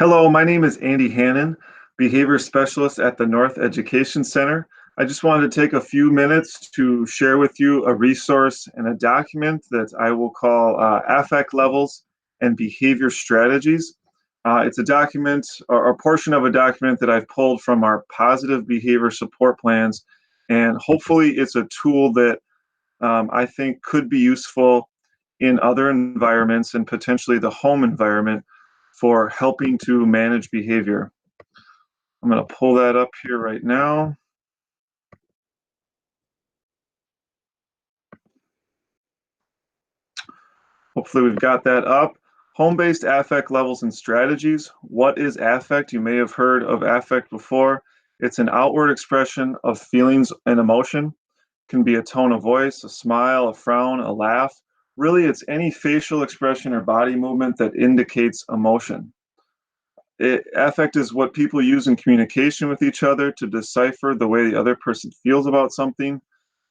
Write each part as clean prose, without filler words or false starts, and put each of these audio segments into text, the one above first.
Hello, my name is Andy Hannon, Behavior Specialist at the North Education Center. I just wanted to take a few minutes to share with you a resource and a document that I will call Affect Levels and Behavior Strategies. It's a document or a portion of a document that I've pulled from our positive behavior support plans, and hopefully it's a tool that I think could be useful in other environments and potentially the home environment for helping to manage behavior. I'm going to pull that up here right now. Hopefully we've got that up. Home-based affect levels and strategies. What is affect? You may have heard of affect before. It's an outward expression of feelings and emotion. It can be a tone of voice, a smile, a frown, a laugh. Really, it's any facial expression or body movement that indicates emotion. Affect is what people use in communication with each other to decipher the way the other person feels about something.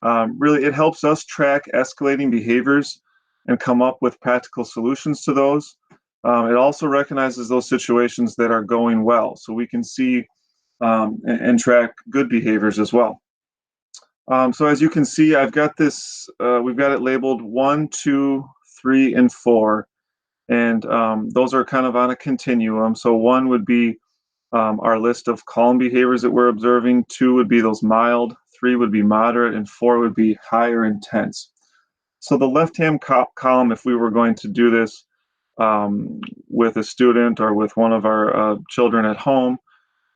Really, it helps us track escalating behaviors and come up with practical solutions to those. It also recognizes those situations that are going well, so we can see and track good behaviors as well. So as you can see, I've got this, we've got it labeled 1, 2, 3, and 4. And those are kind of on a continuum. So 1 would be our list of calm behaviors that we're observing. 2 would be those mild. 3 would be moderate. And 4 would be higher intense. So the left-hand column, if we were going to do this with a student or with one of our children at home,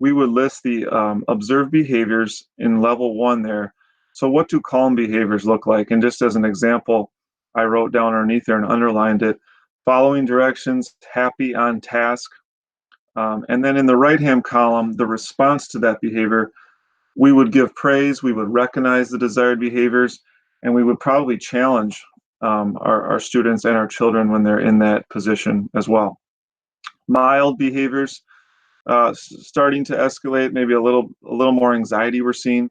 we would list the observed behaviors in level 1 there. So what do calm behaviors look like? And just as an example, I wrote down underneath there and underlined it: following directions, happy, on task. And then in the right-hand column, the response to that behavior, we would give praise, we would recognize the desired behaviors, and we would probably challenge our students and our children when they're in that position as well. Mild behaviors, starting to escalate, maybe a little more anxiety we're seeing,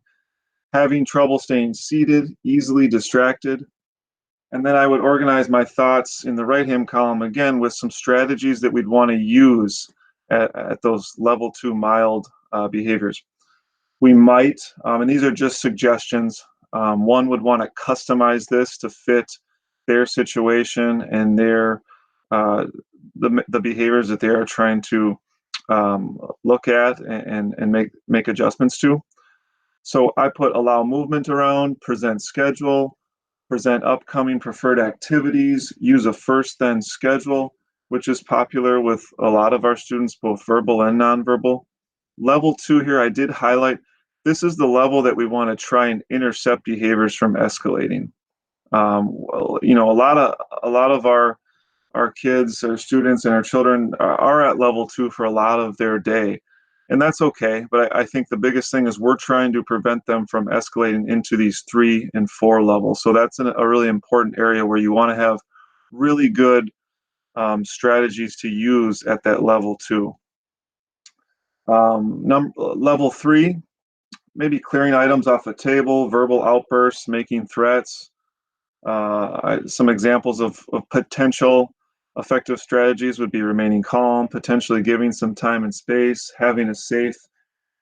having trouble staying seated, easily distracted. And then I would organize my thoughts in the right-hand column again with some strategies that we'd want to use at those level 2 mild behaviors. We might, and these are just suggestions, one would want to customize this to fit their situation and their the behaviors that they are trying to look at and make adjustments to. So I put allow movement around, present schedule, present upcoming preferred activities, use a first then schedule, which is popular with a lot of our students, both verbal and nonverbal. Level 2 here, I did highlight, this is the level that we want to try and intercept behaviors from escalating. You know, a lot of our kids, our students, and our children are at level 2 for a lot of their day. And that's okay, but I think the biggest thing is we're trying to prevent them from escalating into these 3 and 4 levels. So that's a really important area where you want to have really good strategies to use at that level 2. Level 3, maybe clearing items off a table, verbal outbursts, making threats. Some examples of potential effective strategies would be remaining calm, potentially giving some time and space, having a safe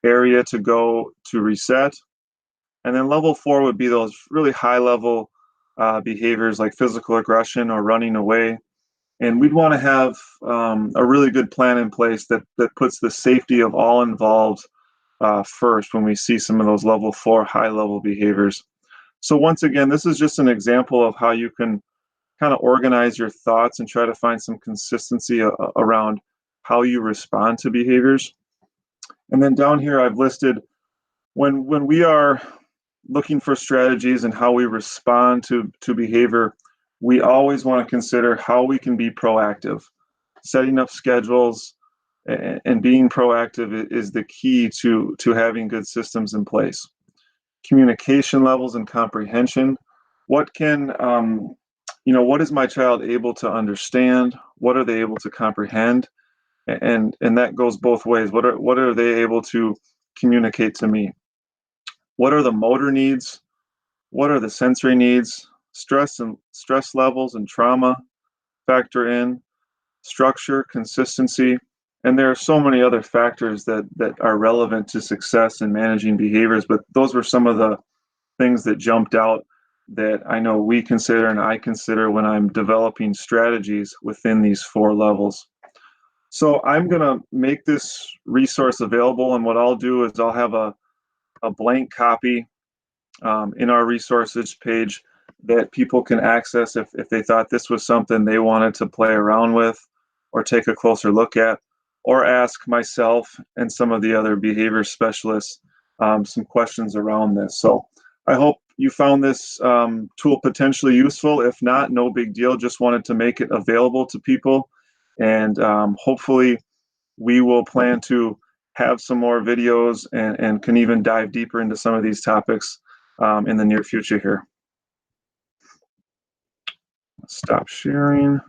area to go to reset. And then level 4 would be those really high level behaviors like physical aggression or running away. And we'd want to have a really good plan in place that puts the safety of all involved first when we see some of those level 4 high level behaviors. So once again, this is just an example of how you can kind of organize your thoughts and try to find some consistency around how you respond to behaviors. And then down here, I've listed when we are looking for strategies and how we respond to behavior, we always want to consider how we can be proactive. Setting up schedules and being proactive is the key to having good systems in place. Communication levels and comprehension. What can what is my child able to understand? What are they able to comprehend? And that goes both ways. What are they able to communicate to me? What are the motor needs? What are the sensory needs? Stress levels and trauma factor in. Structure, consistency, And there are so many other factors that are relevant to success in managing behaviors, but those were some of the things that jumped out that I know we consider and I consider when I'm developing strategies within these 4 levels. So I'm going to make this resource available, and what I'll do is I'll have a blank copy in our resources page that people can access if they thought this was something they wanted to play around with or take a closer look at, or ask myself and some of the other behavior specialists some questions around this. So I hope you found this tool potentially useful. If not, no big deal. Just wanted to make it available to people. And hopefully we will plan to have some more videos and can even dive deeper into some of these topics in the near future here. Stop sharing.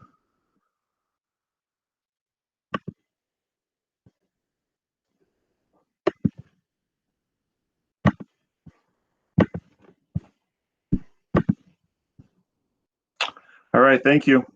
All right, thank you.